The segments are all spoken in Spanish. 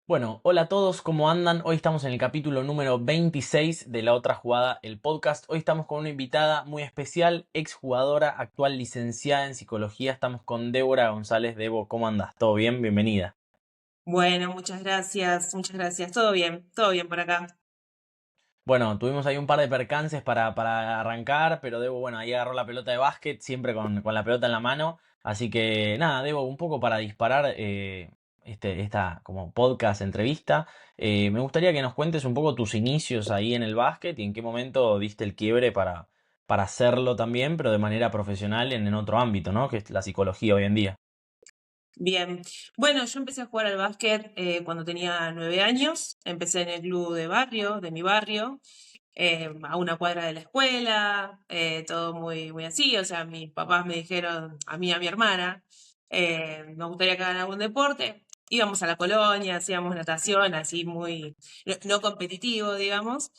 Bueno, hola a todos, ¿cómo andan? Hoy estamos en el capítulo número 26 de La Otra Jugada, el podcast. Hoy estamos con una invitada muy especial, exjugadora, actual licenciada en psicología. Estamos con Débora González. Debo, ¿cómo andas? ¿Todo bien? Bienvenida. Bueno, muchas gracias, muchas gracias. Todo bien por acá. Bueno, tuvimos ahí un par de percances para arrancar, pero Debo, bueno, ahí agarró la pelota de básquet, siempre con la pelota en la mano. Así que nada, Debo, un poco para disparar esta como podcast entrevista. Me gustaría que nos cuentes un poco tus inicios ahí en el básquet y en qué momento diste el quiebre para hacerlo también, pero de manera profesional en otro ámbito, ¿no? Que es la psicología hoy en día. Bien. Bueno, yo empecé a jugar al básquet cuando tenía 9 años. Empecé en el club de barrio, de mi barrio, a una cuadra de la escuela, todo muy, muy así. O sea, mis papás me dijeron, a mí y a mi hermana, nos gustaría que hagan algún deporte. Íbamos a la colonia, hacíamos natación, así muy, no competitivo, digamos.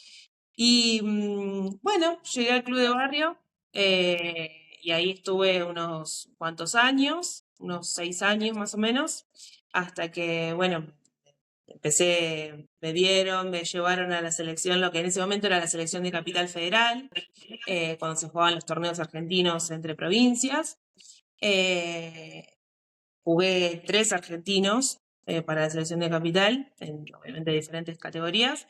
Y bueno, llegué al club de barrio y ahí estuve unos cuantos años, unos 6 años más o menos, hasta que, bueno, me llevaron a la selección, lo que en ese momento era la selección de Capital Federal, cuando se jugaban los torneos argentinos entre provincias. Eh, Jugué 3 argentinos para la selección de Capital, en obviamente diferentes categorías.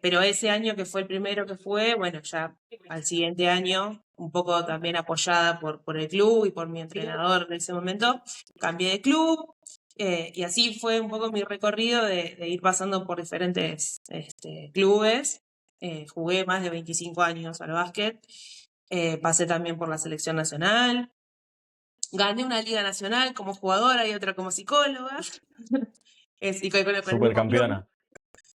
Pero ese año que fue el primero que fue, bueno, ya al siguiente año, un poco también apoyada por el club y por mi entrenador en ese momento, cambié de club. Y así fue un poco mi recorrido de ir pasando por diferentes clubes. Jugué más de 25 años al básquet. Pasé también por la selección nacional. Gané una liga nacional como jugadora y otra como psicóloga. Y con el mismo club.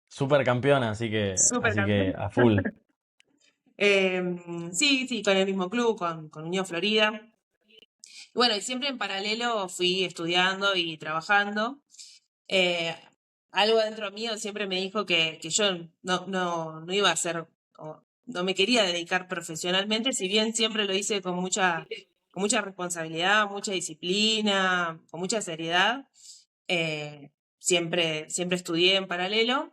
Super campeona, Súper así que campeón. a full. Sí, sí, con el mismo club, con Unión Florida. Y bueno, y siempre en paralelo fui estudiando y trabajando. Eh, Algo dentro mío siempre me dijo que yo no iba a ser, no me quería dedicar profesionalmente, si bien siempre lo hice con mucha responsabilidad, mucha disciplina, con mucha seriedad. Siempre estudié en paralelo.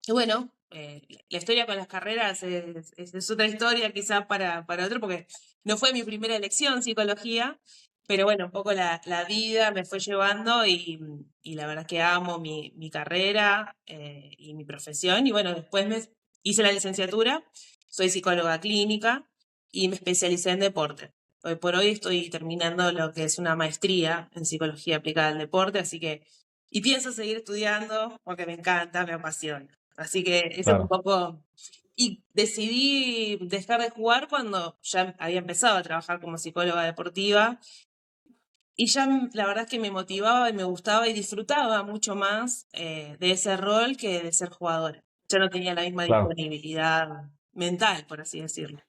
Y bueno, la historia con las carreras es otra historia quizás para otro, porque no fue mi primera elección psicología, pero bueno, un poco la vida me fue llevando y la verdad es que amo mi carrera y mi profesión. Y bueno, después me hice la licenciatura, soy psicóloga clínica y me especialicé en deporte. Hoy por hoy estoy terminando lo que es una maestría en psicología aplicada al deporte, así que, y pienso seguir estudiando porque me encanta, me apasiona. Así que eso es un Claro. poco. Y decidí dejar de jugar cuando ya había empezado a trabajar como psicóloga deportiva y ya la verdad es que me motivaba y me gustaba y disfrutaba mucho más de ese rol que de ser jugadora. Yo no tenía la misma Claro. disponibilidad mental, por así decirlo.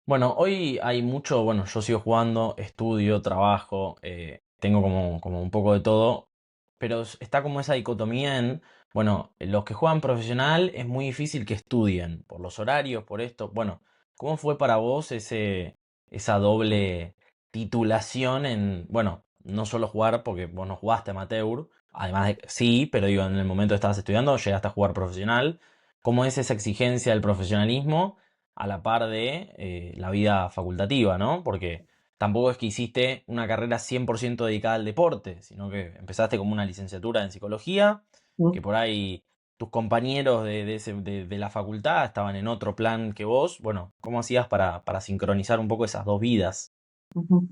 Bueno, hoy hay mucho, bueno, yo sigo jugando, estudio, trabajo, tengo como un poco de todo, pero está como esa dicotomía en, bueno, los que juegan profesional es muy difícil que estudien, por los horarios, por esto. Bueno, ¿cómo fue para vos esa doble titulación en, bueno, no solo jugar, porque vos no jugaste amateur, además de, sí, pero digo, en el momento que estabas estudiando, llegaste a jugar profesional. ¿Cómo es esa exigencia del profesionalismo a la par de la vida facultativa, ¿no? Porque tampoco es que hiciste una carrera 100% dedicada al deporte, sino que empezaste como una licenciatura en psicología, que por ahí tus compañeros de la facultad estaban en otro plan que vos. Bueno, ¿cómo hacías para sincronizar un poco esas dos vidas? Ujú.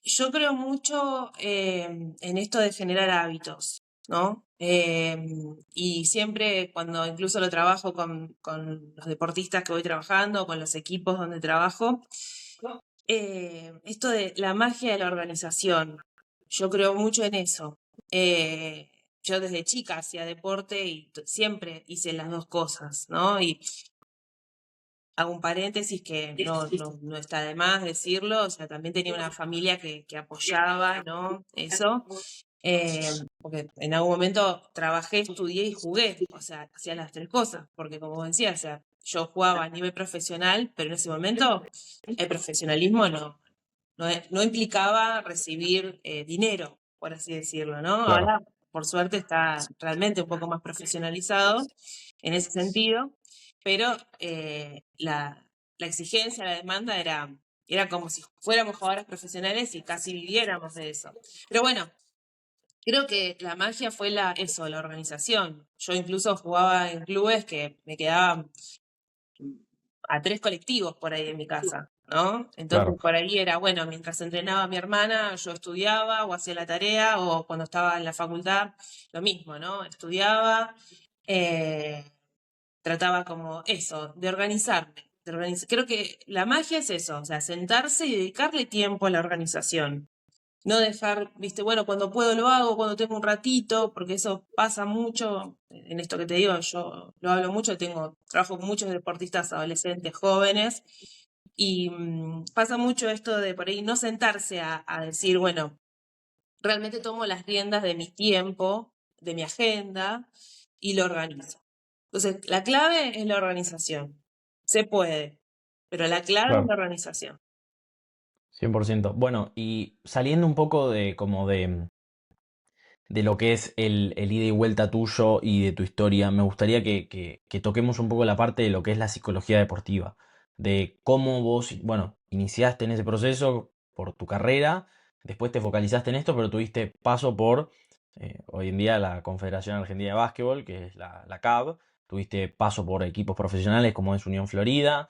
Yo creo mucho en esto de generar hábitos, ¿no? Y siempre cuando incluso lo trabajo con los deportistas que voy trabajando, con los equipos donde trabajo, esto de la magia de la organización, yo creo mucho en eso. Eh, yo desde chica hacía deporte y siempre hice las dos cosas, ¿no? Y hago un paréntesis que no está de más decirlo, o sea, también tenía una familia que apoyaba, ¿no? Eso, porque en algún momento trabajé, estudié y jugué, o sea, hacía las tres cosas, porque como decía, o sea, yo jugaba a nivel profesional, pero en ese momento el profesionalismo no implicaba recibir dinero, por así decirlo, ¿no? Claro. Ahora por suerte está realmente un poco más profesionalizado en ese sentido, pero la exigencia, la demanda era como si fuéramos jugadoras profesionales y casi viviéramos de eso. Pero bueno, creo que la magia fue eso, la organización. Yo incluso jugaba en clubes que me quedaban a 3 colectivos por ahí en mi casa, ¿no? Entonces Claro, por ahí era, bueno, mientras entrenaba a mi hermana, yo estudiaba o hacía la tarea, o cuando estaba en la facultad, lo mismo, ¿no? Estudiaba, eh, trataba como eso, de organizarme. Creo que la magia es eso, o sea, sentarse y dedicarle tiempo a la organización. No dejar, viste, bueno, cuando puedo lo hago, cuando tengo un ratito, porque eso pasa mucho en esto que te digo, yo lo hablo mucho, trabajo con muchos deportistas adolescentes jóvenes y pasa mucho esto de por ahí no sentarse a decir, bueno, realmente tomo las riendas de mi tiempo, de mi agenda y lo organizo. Entonces, la clave es la organización. Se puede, pero la clave es la claro. organización. 100%. Bueno, y saliendo un poco de como de lo que es el ida y vuelta tuyo y de tu historia, me gustaría que toquemos un poco la parte de lo que es la psicología deportiva, de cómo vos, bueno, iniciaste en ese proceso por tu carrera, después te focalizaste en esto, pero tuviste paso por, hoy en día, la Confederación Argentina de Básquetbol, que es la CAB, tuviste paso por equipos profesionales como es Unión Florida,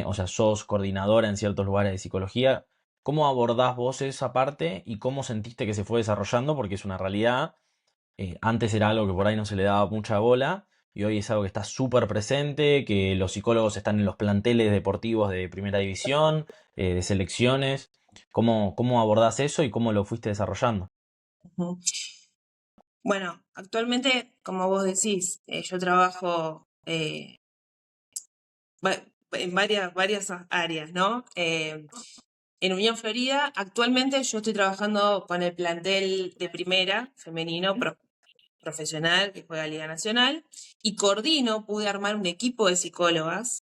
o sea, sos coordinadora en ciertos lugares de psicología. ¿Cómo abordás vos esa parte y cómo sentiste que se fue desarrollando? Porque es una realidad. Antes era algo que por ahí no se le daba mucha bola y hoy es algo que está súper presente, que los psicólogos están en los planteles deportivos de primera división, de selecciones. ¿Cómo abordás eso y cómo lo fuiste desarrollando? Ujú. Bueno, actualmente, como vos decís, yo trabajo en varias áreas, ¿no? En Unión Florida, actualmente yo estoy trabajando con el plantel de primera femenino profesional que juega Liga Nacional y pude armar un equipo de psicólogas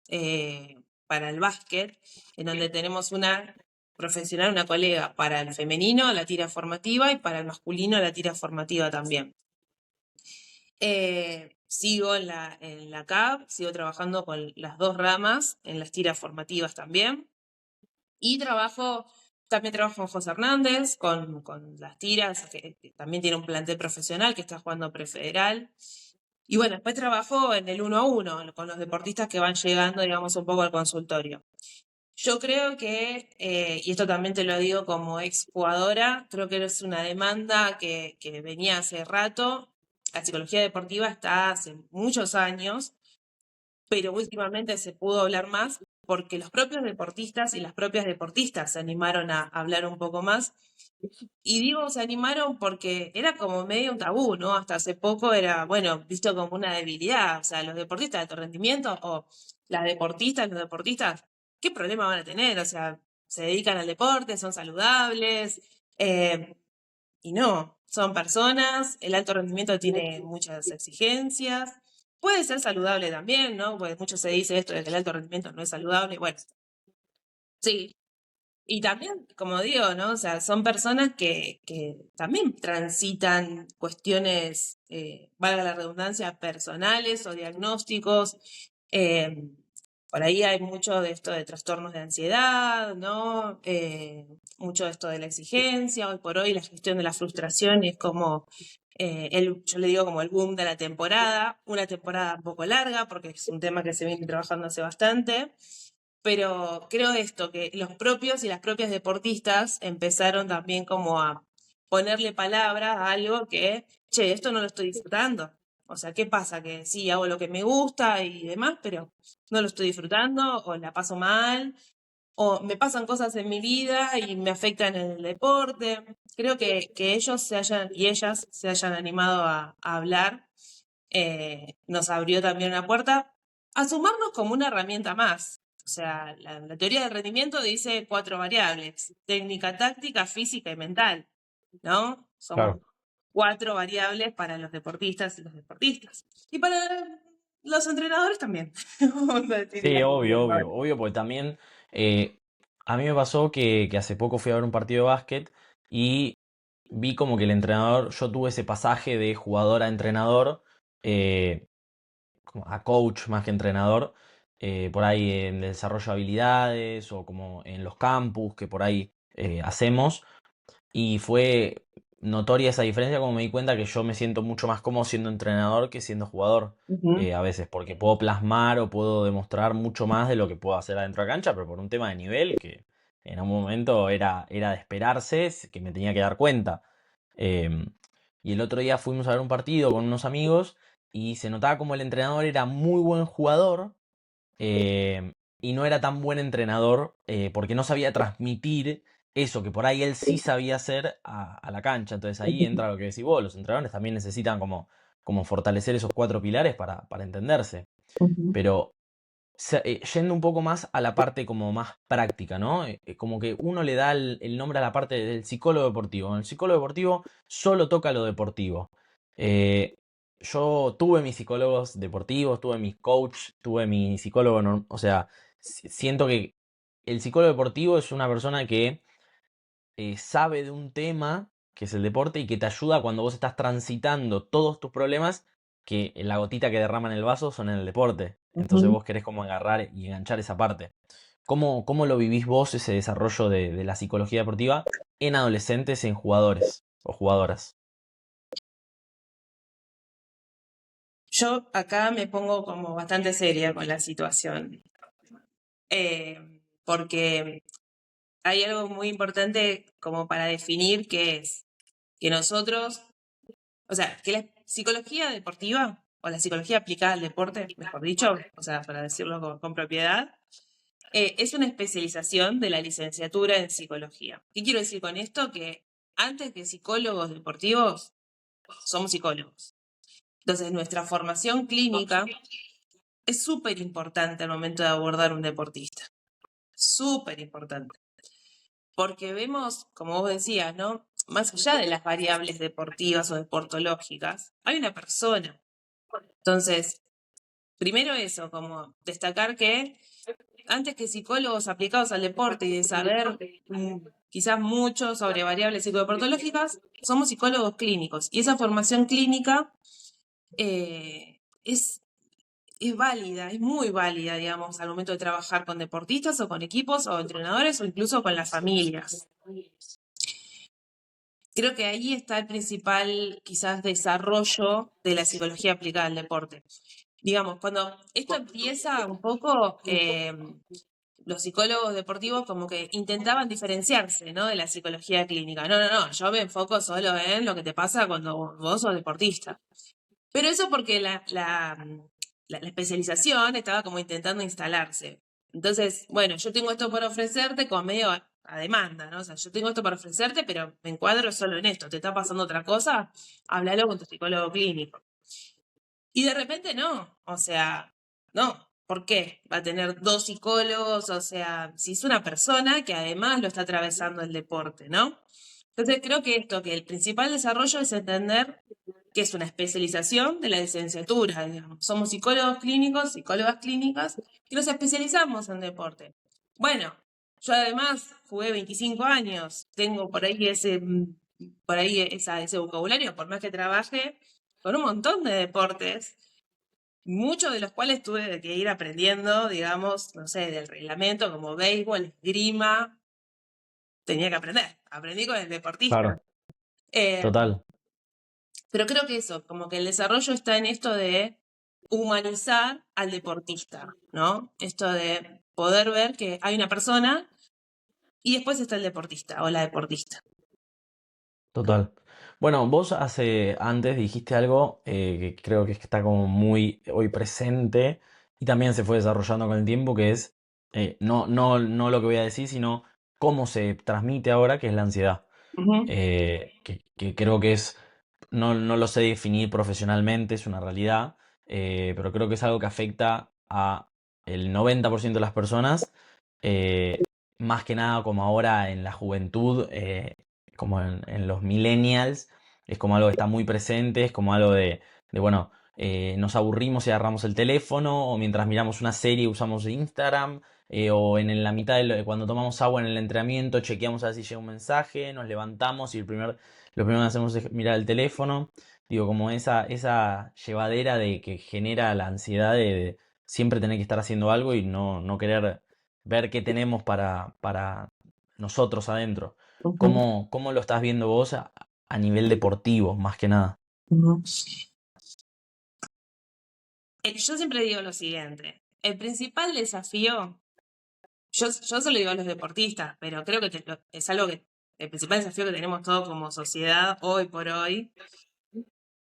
para el básquet, en donde tenemos una profesional, una colega para el femenino, la tira formativa, y para el masculino, la tira formativa también. Sigo en la CAP, sigo trabajando con las dos ramas, en las tiras formativas también. Y también trabajo con José Hernández, con las tiras, que también tiene un plantel profesional que está jugando prefederal. Y bueno, después trabajo en el 1-a-1, con los deportistas que van llegando, digamos, un poco al consultorio. Yo creo que, y esto también te lo digo como exjugadora, creo que es una demanda que venía hace rato. La psicología deportiva está hace muchos años, pero últimamente se pudo hablar más porque los propios deportistas y las propias deportistas se animaron a hablar un poco más. Y digo, se animaron porque era como medio un tabú, ¿no? Hasta hace poco era, bueno, visto como una debilidad. O sea, los deportistas de alto rendimiento o las deportistas, los deportistas, ¿qué problema van a tener? O sea, se dedican al deporte, son saludables, eh, y no, son personas, el alto rendimiento tiene muchas exigencias, puede ser saludable también, ¿no? Porque mucho se dice esto de que el alto rendimiento no es saludable, bueno, sí. Y también, como digo, ¿no? O sea, son personas que también transitan cuestiones, valga la redundancia, personales o diagnósticos. eh, por ahí hay mucho de esto de trastornos de ansiedad, ¿no? Mucho de esto de la exigencia. Hoy por hoy la gestión de la frustración es como, yo le digo como el boom de la temporada. Una temporada un poco larga porque es un tema que se viene trabajando hace bastante. Pero creo esto, que los propios y las propias deportistas empezaron también como a ponerle palabras a algo que, che, esto no lo estoy disfrutando. O sea, ¿qué pasa? Que sí, hago lo que me gusta y demás, pero no lo estoy disfrutando, o la paso mal, o me pasan cosas en mi vida y me afectan en el deporte. Creo que ellos y ellas se hayan animado a hablar, nos abrió también una puerta a sumarnos como una herramienta más. O sea, la teoría del rendimiento dice 4 variables: técnica, táctica, física y mental, ¿no? Somos Claro. 4 variables para los deportistas y los deportistas. Y para los entrenadores también. Vamos a decir, y Sí, las obvio, obvio, entrenadoras. obvio, porque también a mí me pasó que hace poco fui a ver un partido de básquet y vi como que el entrenador, yo tuve ese pasaje de jugador a entrenador, eh, como a coach más que entrenador, por ahí en el desarrollo de habilidades o como en los campus que por ahí hacemos. Y fue notoria esa diferencia, como me di cuenta que yo me siento mucho más cómodo siendo entrenador que siendo jugador, Ujú, a veces, porque puedo plasmar o puedo demostrar mucho más de lo que puedo hacer adentro de la cancha, pero por un tema de nivel que en un momento era de esperarse, que me tenía que dar cuenta. Em, y el otro día fuimos a ver un partido con unos amigos y se notaba como el entrenador era muy buen jugador, y no era tan buen entrenador, porque no sabía transmitir eso que por ahí él sí sabía hacer a la cancha. Entonces ahí ujú, entra lo que decís vos, los entrenadores también necesitan como fortalecer esos cuatro pilares para entenderse. ujú. Pero yendo un poco más a la parte como más práctica, ¿no? Como que uno le da el nombre a la parte del psicólogo deportivo. El psicólogo deportivo solo toca lo deportivo. Eh, yo tuve mis psicólogos deportivos, tuve mis coach, tuve mi psicólogo, o sea, siento que el psicólogo deportivo es una persona que sabe de un tema, que es el deporte, y que te ayuda cuando vos estás transitando todos tus problemas, que la gotita que derrama en el vaso son en el deporte. Entonces Ujú. vos querés como agarrar y enganchar esa parte. ¿Cómo lo vivís vos ese desarrollo de la psicología deportiva en adolescentes, en jugadores o jugadoras? Yo acá me pongo como bastante seria con la situación, porque hay algo muy importante como para definir que es que nosotros, o sea, que la psicología deportiva o la psicología aplicada al deporte, mejor dicho, o sea, para decirlo con propiedad, es una especialización de la licenciatura en psicología. ¿Qué quiero decir con esto? Que antes que psicólogos deportivos, somos psicólogos. Entonces, nuestra formación clínica es súper importante al momento de abordar un deportista. Súper importante. Porque vemos, como vos decías, ¿no? Más allá de las variables deportivas o deportológicas, hay una persona. Entonces, primero eso, como destacar que antes que psicólogos aplicados al deporte y de saber quizás mucho sobre variables psicodeportológicas, somos psicólogos clínicos. Y esa formación clínica eh, es es válida, es muy válida, digamos, al momento de trabajar con deportistas o con equipos o entrenadores o incluso con las familias. Creo que ahí está el principal, quizás, desarrollo de la psicología aplicada al deporte. Digamos, cuando esto empieza un poco, los psicólogos deportivos como que intentaban diferenciarse, ¿no? De la psicología clínica. No, no, no, yo me enfoco solo en lo que te pasa cuando vos sos deportista. Pero eso porque la especialización estaba como intentando instalarse. Entonces, bueno, yo tengo esto para ofrecerte como medio a demanda, ¿no? O sea, yo tengo esto para ofrecerte, pero me encuadro solo en esto. ¿Te está pasando otra cosa? Háblalo con tu psicólogo clínico. Y de repente no, o sea, no. ¿Por qué? Va a tener dos psicólogos, o sea, si es una persona que además lo está atravesando el deporte, ¿no? Entonces creo que esto, que el principal desarrollo es entender que es una especialización de la licenciatura, digamos. Somos psicólogos clínicos, psicólogas clínicas, que nos especializamos en deporte. Bueno, yo además jugué 25 años, tengo por ahí ese vocabulario, por más que trabaje con un montón de deportes, muchos de los cuales tuve que ir aprendiendo, digamos, no sé, del reglamento, como béisbol, esgrima, tenía que aprender, aprendí con el deportista. Claro, Eh, total. pero creo que eso, como que el desarrollo está en esto de humanizar al deportista, ¿no? Esto de poder ver que hay una persona y después está el deportista o la deportista. Total. Bueno, vos antes dijiste algo, que creo que está como muy hoy presente y también se fue desarrollando con el tiempo, que es, no lo que voy a decir, sino cómo se transmite ahora, que es la ansiedad. Ujú, Que creo que es, no lo sé definir profesionalmente, es una realidad, pero creo que es algo que afecta a el 90% de las personas, más que nada como ahora en la juventud, como en los millennials, es como algo que está muy presente, es como algo bueno, nos aburrimos y agarramos el teléfono, o mientras miramos una serie usamos Instagram, o la mitad cuando tomamos agua en el entrenamiento chequeamos a ver si llega un mensaje, nos levantamos y lo primero que hacemos es mirar el teléfono. Digo, como esa llevadera de que genera la ansiedad de siempre tener que estar haciendo algo y no querer ver qué tenemos para nosotros adentro. Ujú, ¿Cómo lo estás viendo vos a nivel deportivo, más que nada? ujú. Yo siempre digo lo siguiente, el principal desafío, yo se lo digo a los deportistas, pero creo que es algo que, el principal desafío que tenemos todos como sociedad hoy por hoy,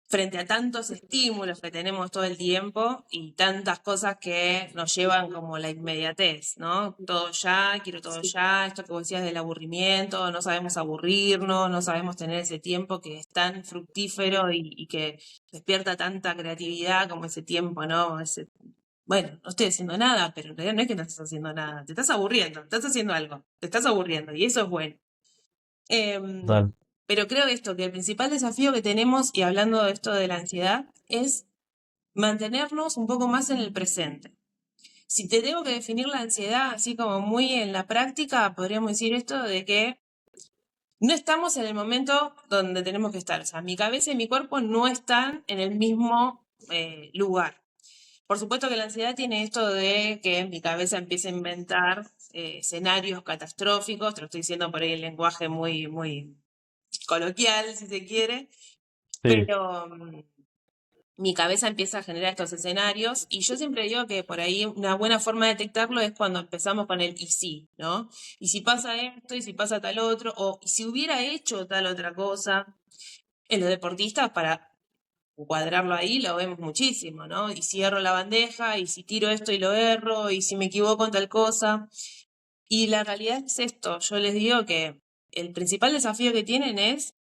frente a tantos estímulos que tenemos todo el tiempo y tantas cosas que nos llevan como la inmediatez, ¿no? Todo ya, quiero todo ya, esto que vos decías del aburrimiento, no sabemos aburrirnos, no sabemos tener ese tiempo que es tan fructífero y que despierta tanta creatividad como ese tiempo, ¿no? Bueno, no estoy haciendo nada, pero en realidad no es que no estás haciendo nada, te estás aburriendo, estás haciendo algo, te estás aburriendo y eso es bueno. Em, Total. pero creo esto, que el principal desafío que tenemos, y hablando de esto de la ansiedad, es mantenernos un poco más en el presente. Si te tengo que definir la ansiedad así como muy en la práctica, podríamos decir esto de que no estamos en el momento donde tenemos que estar. O sea, mi cabeza y mi cuerpo no están en el mismo lugar. Por supuesto que la ansiedad tiene esto de que mi cabeza empieza a inventar escenarios catastróficos, te lo estoy diciendo por ahí en lenguaje muy, muy coloquial, si se quiere, Sí, pero mi cabeza empieza a generar estos escenarios y yo siempre digo que por ahí una buena forma de detectarlo es cuando empezamos con el y si, ¿no? Y si pasa esto, y si pasa tal otro, o y si hubiera hecho tal otra cosa. En los deportistas, para cuadrarlo ahí, lo vemos muchísimo, ¿no? Y si erro la bandeja, y si tiro esto y lo erro, y si me equivoco en tal cosa. Y la realidad es esto, yo les digo que el principal desafío que tienen es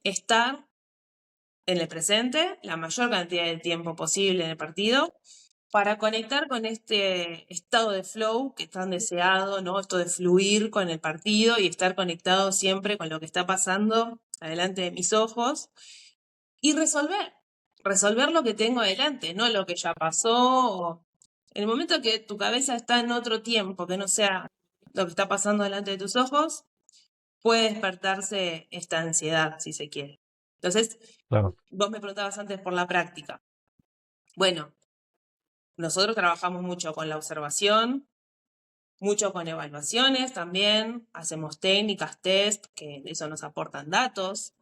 estar en el presente la mayor cantidad de tiempo posible en el partido para conectar con este estado de flow que es tan deseado, ¿no? Esto de fluir con el partido y estar conectado siempre con lo que está pasando adelante de mis ojos y resolver lo que tengo adelante, no lo que ya pasó. En el momento que tu cabeza está en otro tiempo, que no sea lo que está pasando delante de tus ojos, puede despertarse esta ansiedad, si se quiere. Entonces, claro. vos me preguntabas antes por la práctica. Bueno, nosotros trabajamos mucho con la observación, mucho con evaluaciones también, hacemos técnicas, test, que eso nos aportan datos.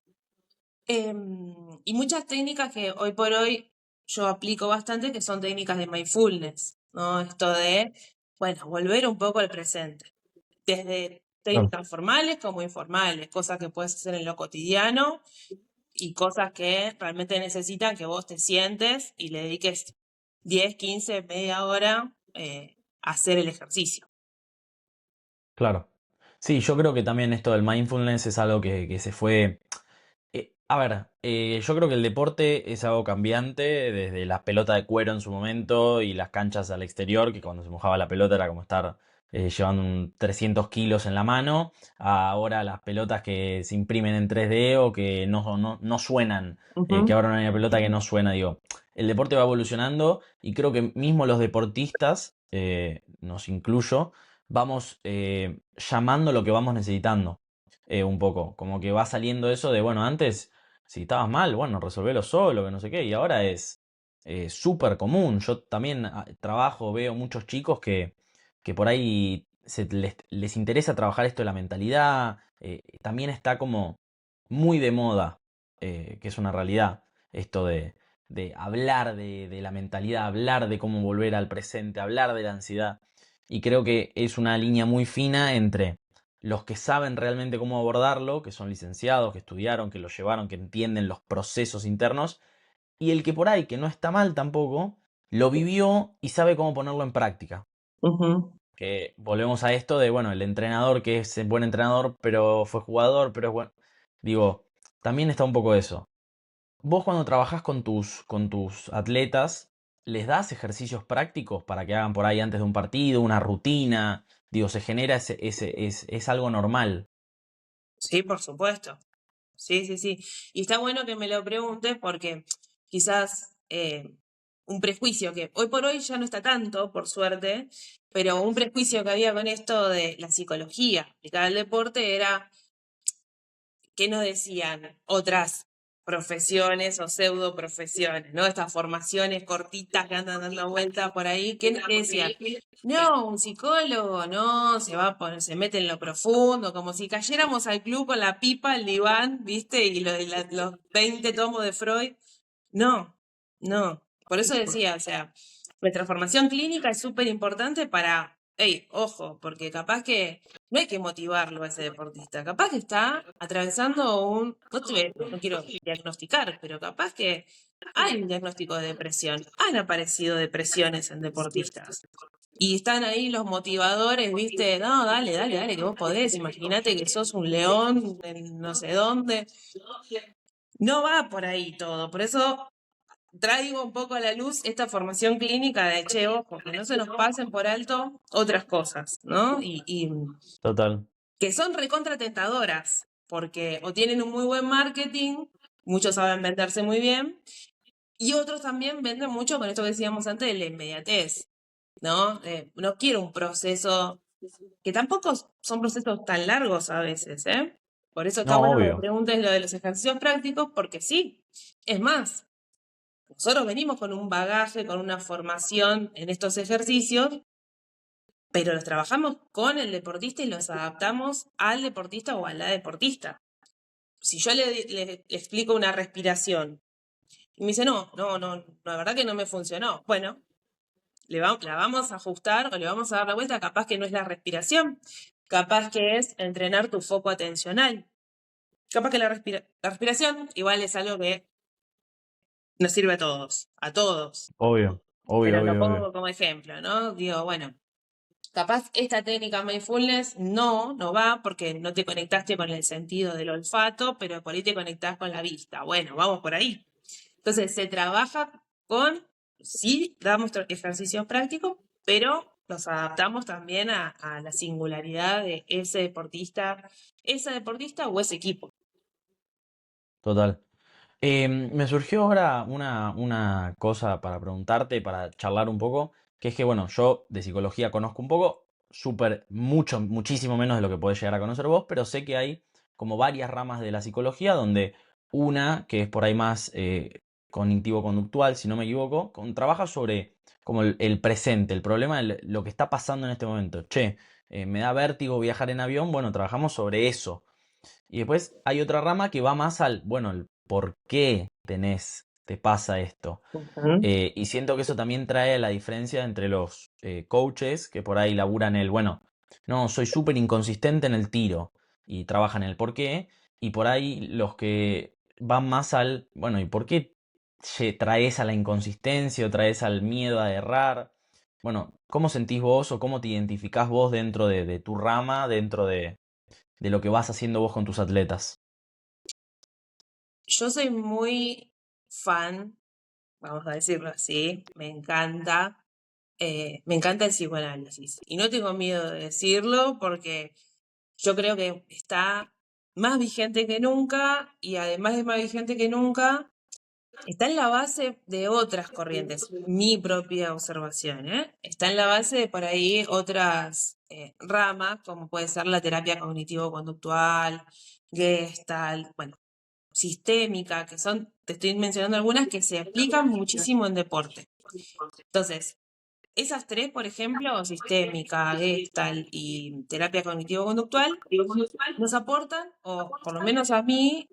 Y muchas técnicas que hoy por hoy yo aplico bastante, que son técnicas de mindfulness, ¿no? Esto de, bueno, volver un poco al presente, desde Claro. técnicas formales como informales, cosas que puedes hacer en lo cotidiano y cosas que realmente necesitan que vos te sientes y le dediques 10, 15, media hora a hacer el ejercicio. Claro. Sí, yo creo que también esto del mindfulness es algo que se fue. A ver, yo creo que el deporte es algo cambiante, desde la pelota de cuero en su momento y las canchas al exterior, que cuando se mojaba la pelota era como estar llevando 300 kilos en la mano, a ahora las pelotas que se imprimen en 3D o que no suenan, que Ujú, ahora no hay una pelota que no suena, digo, el deporte va evolucionando y creo que mismo los deportistas, nos incluyo, vamos llamando lo que vamos necesitando. Un poco, como que va saliendo eso de, bueno, antes si estabas mal, bueno, resolvelo solo, que no sé qué. Y ahora es súper común. Yo también trabajo, veo muchos chicos que por ahí les interesa trabajar esto de la mentalidad. También está como muy de moda, que es una realidad, esto de hablar de la mentalidad, hablar de cómo volver al presente, hablar de la ansiedad. Y creo que es una línea muy fina entre los que saben realmente cómo abordarlo, que son licenciados, que estudiaron, que lo llevaron, que entienden los procesos internos, y el que por ahí, que no está mal tampoco, lo vivió y sabe cómo ponerlo en práctica. ujú. Que volvemos a esto de, bueno, el entrenador que es buen entrenador, pero fue jugador, pero es bueno. Digo, también está un poco eso. Vos cuando trabajás con tus atletas, ¿les das ejercicios prácticos para que hagan por ahí antes de un partido, una rutina? Digo, se genera es algo normal. Sí, por supuesto. Sí, sí, sí. Y está bueno que me lo preguntes porque quizás un prejuicio que hoy por hoy ya no está tanto, por suerte, pero un prejuicio que había con esto de la psicología aplicada al deporte era ¿qué nos decían otras profesiones o pseudo profesiones, ¿no? Estas formaciones cortitas que andan dando vueltas por ahí, ¿qué decían? No, un psicólogo no, se va a poner, se mete en lo profundo, como si cayéramos al club con la pipa, el diván, ¿viste? Y los 20 tomos de Freud. No, no. Por eso decía, o sea, nuestra formación clínica es súper importante para, hey, ojo, porque capaz que no hay que motivarlo a ese deportista, capaz que está atravesando no quiero diagnosticar, pero capaz que hay un diagnóstico de depresión, han aparecido depresiones en deportistas. Y están ahí los motivadores, ¿viste? No, dale, dale, dale, que vos podés. Imagínate que sos un león en no sé dónde. No va por ahí todo. Por eso traigo un poco a la luz esta formación clínica de, che, ojo, que no se nos pasen por alto otras cosas, ¿no? Y Total. que son recontra tentadoras, porque o tienen un muy buen marketing, muchos saben venderse muy bien, y otros también venden mucho con esto que decíamos antes de la inmediatez, ¿no? No quiero un proceso, que tampoco son procesos tan largos a veces, ¿eh? Por eso está No, bueno que me obvio. preguntes lo de los ejercicios prácticos, porque sí, es más, nosotros venimos con un bagaje, con una formación en estos ejercicios, pero los trabajamos con el deportista y los adaptamos al deportista o a la deportista. Si yo le explico una respiración y me dice, no, la verdad que no me funcionó. Bueno, la vamos a ajustar o le vamos a dar la vuelta, capaz que no es la respiración, capaz que es entrenar tu foco atencional. Capaz que la respiración igual es algo que nos sirve a todos. Obvio. Obvio, Pero lo obvio, obvio. pongo como ejemplo, ¿no? Digo, bueno, capaz esta técnica mindfulness no va porque no te conectaste con el sentido del olfato, pero por ahí te conectás con la vista. Bueno, vamos por ahí. Entonces se trabaja sí, damos ejercicios prácticos, pero los adaptamos también a la singularidad de ese deportista, esa deportista o ese equipo. Total. Me surgió ahora una cosa para preguntarte, para charlar un poco, que es que, bueno, yo de psicología conozco un poco, muchísimo menos de lo que podés llegar a conocer vos, pero sé que hay como varias ramas de la psicología, donde una, que es por ahí más cognitivo-conductual, si no me equivoco, trabaja sobre como el presente, el problema de lo que está pasando en este momento. Che, me da vértigo viajar en avión, bueno, trabajamos sobre eso. Y después hay otra rama que va más bueno, el por qué te pasa esto. Ujú. Y siento que eso también trae la diferencia entre los coaches que por ahí laburan bueno, no, soy súper inconsistente en el tiro y trabajan el por qué. Y por ahí los que van más bueno, ¿y por qué traes a la inconsistencia o traes al miedo a errar? Bueno, ¿cómo sentís vos o cómo te identificás vos dentro de tu rama, dentro de lo que vas haciendo vos con tus atletas? Yo soy muy fan, vamos a decirlo así, me encanta el psicoanálisis. Y no tengo miedo de decirlo porque yo creo que está más vigente que nunca y además de más vigente que nunca, está en la base de otras corrientes, mi propia observación, ¿eh? Está en la base de por ahí otras ramas, como puede ser la terapia cognitivo-conductual, Gestalt, bueno, sistémica, que son, te estoy mencionando algunas que se aplican muchísimo en deporte. Entonces, esas tres, por ejemplo, sistémica, Gestalt y terapia cognitivo-conductual, nos aportan, o por lo menos a mí,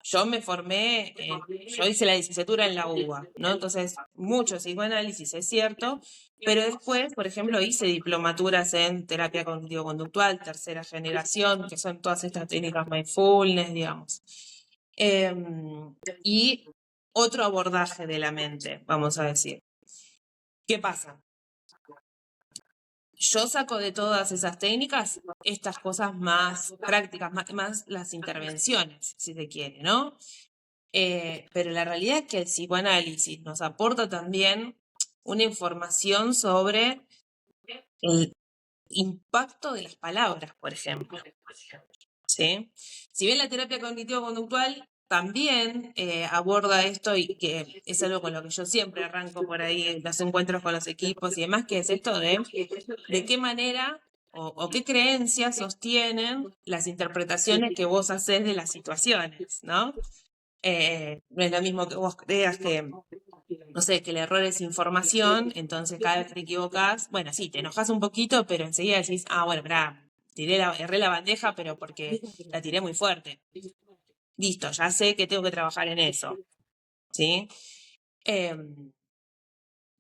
yo me formé, yo hice la licenciatura en la UBA, ¿no? Entonces, mucho psicoanálisis es cierto, pero después, por ejemplo, hice diplomaturas en terapia cognitivo-conductual, tercera generación, que son todas estas técnicas mindfulness, digamos. Y otro abordaje de la mente, vamos a decir. ¿Qué pasa? Yo saco de todas esas técnicas estas cosas más prácticas, más las intervenciones, si se quiere, ¿no? Pero la realidad es que el psicoanálisis nos aporta también una información sobre el impacto de las palabras, por ejemplo. ¿Sí? Si bien la terapia cognitivo-conductual también aborda esto y que es algo con lo que yo siempre arranco por ahí, los encuentros con los equipos y demás, que es esto de qué manera o qué creencias sostienen las interpretaciones que vos haces de las situaciones, ¿no? No es lo mismo que vos creas que, no sé, que el error es información, entonces cada vez que te equivocás, bueno, sí, te enojas un poquito, pero enseguida decís, ah, bueno, esperá, erré la bandeja, pero porque la tiré muy fuerte. Listo, ya sé que tengo que trabajar en eso, ¿sí? Em,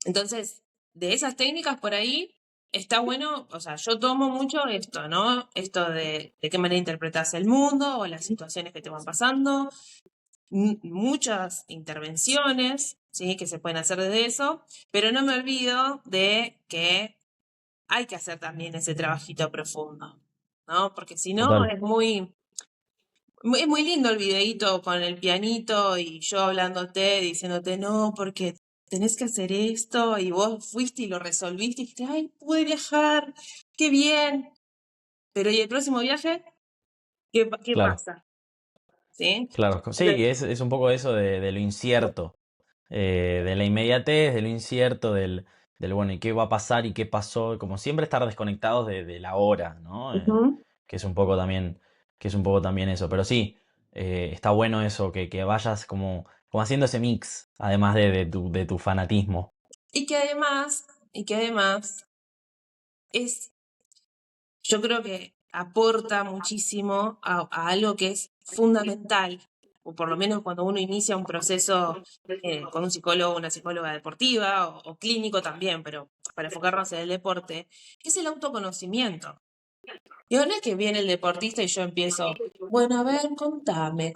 entonces, de esas técnicas por ahí, está bueno, o sea, yo tomo mucho esto, ¿no? Esto de qué manera interpretas el mundo o las situaciones que te van pasando, muchas intervenciones, ¿sí? Que se pueden hacer desde eso, pero no me olvido de que hay que hacer también ese trabajito profundo, ¿no? Porque si no, Total. es muy lindo el videíto con el pianito y yo hablándote, diciéndote, no, porque tenés que hacer esto y vos fuiste y lo resolviste y dijiste, ay, pude viajar, qué bien. Pero ¿y el próximo viaje? ¿Qué Claro, pasa? ¿Sí? claro. Sí, es un poco eso de lo incierto, de la inmediatez, de lo incierto, bueno, ¿y qué va a pasar y qué pasó? Como siempre estar desconectados de la hora, ¿no? Ujú. Que es un poco también, que es un poco también eso. Pero sí, está bueno eso, que vayas como haciendo ese mix, además de tu fanatismo. Y que además es, yo creo que aporta muchísimo a algo que es fundamental, o por lo menos cuando uno inicia un proceso con un psicólogo o una psicóloga deportiva o clínico también, pero para enfocarnos en el deporte, que es el autoconocimiento. Y ahora es que viene el deportista y yo empiezo, bueno, a ver, contame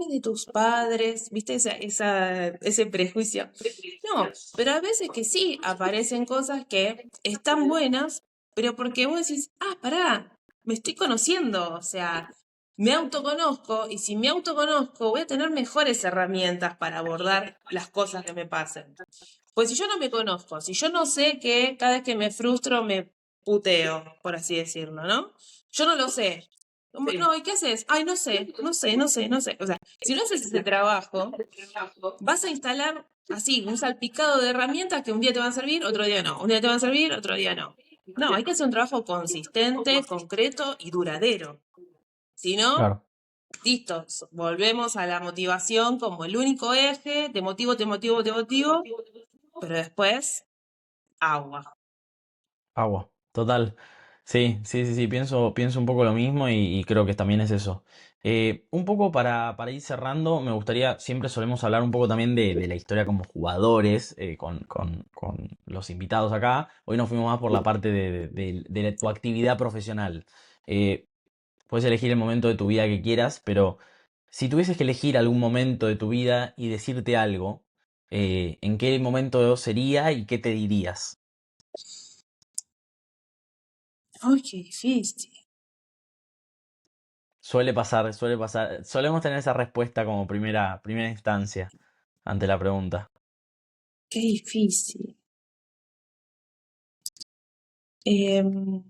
de tus padres, ¿viste ese prejuicio? No, pero a veces que sí aparecen cosas que están buenas, pero porque vos decís, ah, pará, me estoy conociendo, o sea, me autoconozco y si me autoconozco voy a tener mejores herramientas para abordar las cosas que me pasen. Pues si yo no me conozco, si yo no sé que cada vez que me frustro me puteo, por así decirlo, ¿no? Yo no lo sé. No, ¿y qué haces? Ay, no sé. O sea, si no haces ese trabajo, vas a instalar así un salpicado de herramientas que un día te van a servir, otro día no. Un día te van a servir, otro día no. No, hay que hacer un trabajo consistente, concreto y duradero. Si no, Claro. listo, volvemos a la motivación como el único eje, te motivo, pero después, agua. Agua, total. Sí, sí, sí, sí, pienso un poco lo mismo y creo que también es eso. Un poco para ir cerrando, me gustaría, siempre solemos hablar un poco también de la historia como jugadores con los invitados acá. Hoy nos fuimos más por la parte de tu actividad profesional. Eh, Puedes elegir el momento de tu vida que quieras, pero si tuvieses que elegir algún momento de tu vida y decirte algo, ¿en qué momento sería y qué te dirías? Ay, qué difícil, Suele pasar, suele pasar. Solemos tener esa respuesta como primera instancia ante la pregunta. qué difícil. Em,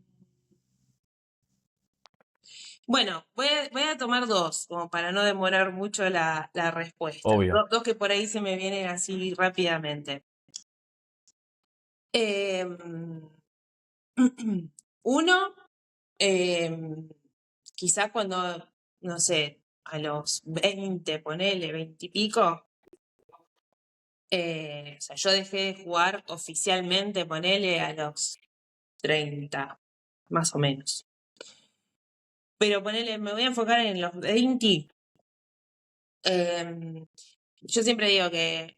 bueno, voy a tomar dos, como para no demorar mucho la respuesta. Obvio. Dos que por ahí se me vienen así rápidamente. Em, uno, em, quizás cuando, no sé, a los 20 ponele, 20 y pico, o sea, yo dejé de jugar oficialmente, ponele, a los 30 más o menos. Pero ponele, me voy a enfocar en los 20. em, yo siempre digo que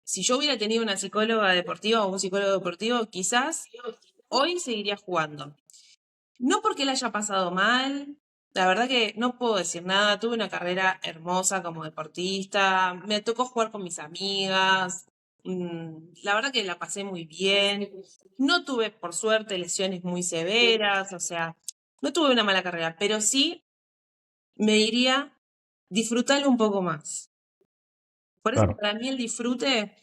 si yo hubiera tenido una psicóloga deportiva o un psicólogo deportivo, quizás hoy seguiría jugando. No porque la haya pasado mal, la verdad que no puedo decir nada. Tuve una carrera hermosa como deportista, me tocó jugar con mis amigas, la verdad que la pasé muy bien. No tuve, por suerte, lesiones muy severas, o sea, no tuve una mala carrera, pero sí me diría disfrutarlo un poco más. Por eso Claro, para mí el disfrute,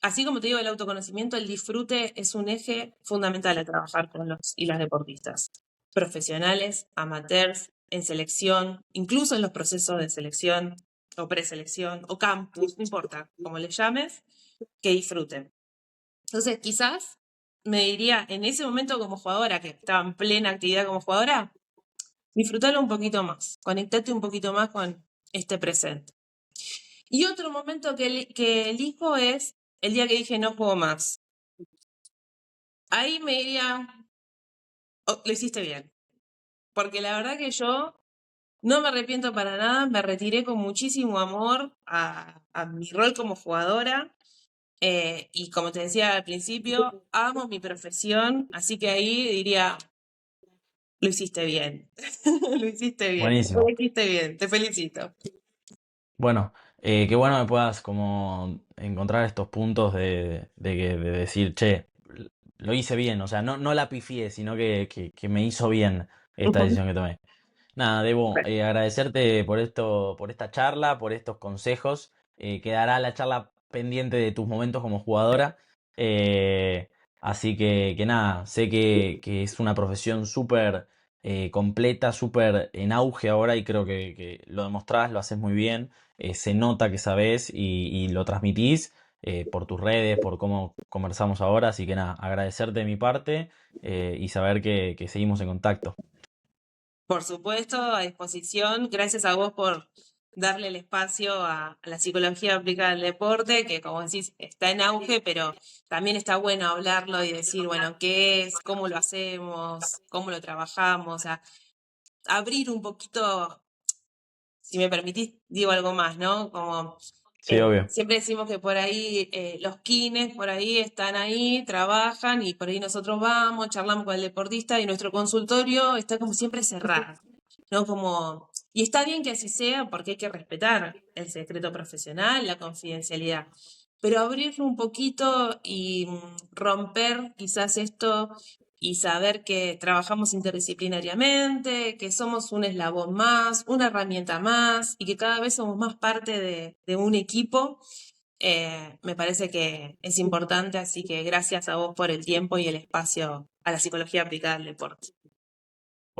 así como te digo el autoconocimiento, el disfrute es un eje fundamental a trabajar con los y las deportistas. Profesionales, amateurs, en selección, incluso en los procesos de selección o preselección o campus, no importa, como le llames, que disfruten. Entonces, quizás me diría, en ese momento como jugadora, que estaba en plena actividad como jugadora, disfrútalo un poquito más, conectate un poquito más con este presente. Y otro momento que elijo es el día que dije no juego más. Ahí me diría, "Oh, lo hiciste bien", porque la verdad que yo no me arrepiento para nada, me retiré con muchísimo amor a mi rol como jugadora. Y como te decía al principio, amo mi profesión, así que ahí diría, lo hiciste bien, lo hiciste bien, lo Buenísimo. hiciste bien, te felicito. Bueno, qué bueno que puedas como encontrar estos puntos de decir, che, lo hice bien, o sea, no la pifié, sino que me hizo bien esta decisión que tomé. Nada, debo agradecerte por esto, por esta charla, por estos consejos. Quedará la charla pendiente de tus momentos como jugadora. Eh, Así que nada, sé que es una profesión súper completa, súper en auge ahora y creo que lo demostrás, lo haces muy bien. Se nota que sabés y lo transmitís por tus redes, por cómo conversamos ahora. Así que nada, agradecerte de mi parte y saber que seguimos en contacto. Por supuesto, a disposición. Gracias a vos por darle el espacio a la psicología aplicada al deporte, que como decís, está en auge, pero también está bueno hablarlo y decir, bueno, qué es, cómo lo hacemos, cómo lo trabajamos, o sea, abrir un poquito, si me permitís, digo algo más, ¿no? Como Sí, obvio. siempre decimos que por ahí los kines, por ahí están ahí, trabajan y por ahí nosotros vamos, charlamos con el deportista y nuestro consultorio está como siempre cerrado, ¿no? Como, y está bien que así sea porque hay que respetar el secreto profesional, la confidencialidad, pero abrirlo un poquito y romper quizás esto y saber que trabajamos interdisciplinariamente, que somos un eslabón más, una herramienta más y que cada vez somos más parte de un equipo, me parece que es importante, así que gracias a vos por el tiempo y el espacio a la psicología aplicada al deporte.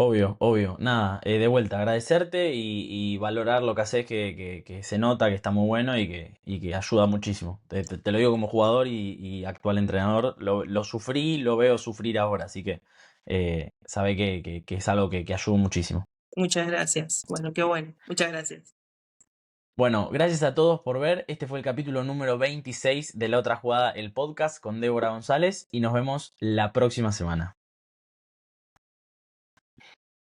Obvio, obvio. Nada, de vuelta, agradecerte y valorar lo que haces, que se nota que está muy bueno y que ayuda muchísimo. Te lo digo como jugador y actual entrenador, lo sufrí, lo veo sufrir ahora, así que sabe que es algo que ayuda muchísimo. Muchas gracias. Bueno, qué bueno. Muchas gracias. Bueno, gracias a todos por ver. Este fue el capítulo número 26 de La Otra Jugada, el podcast con Débora González y nos vemos la próxima semana.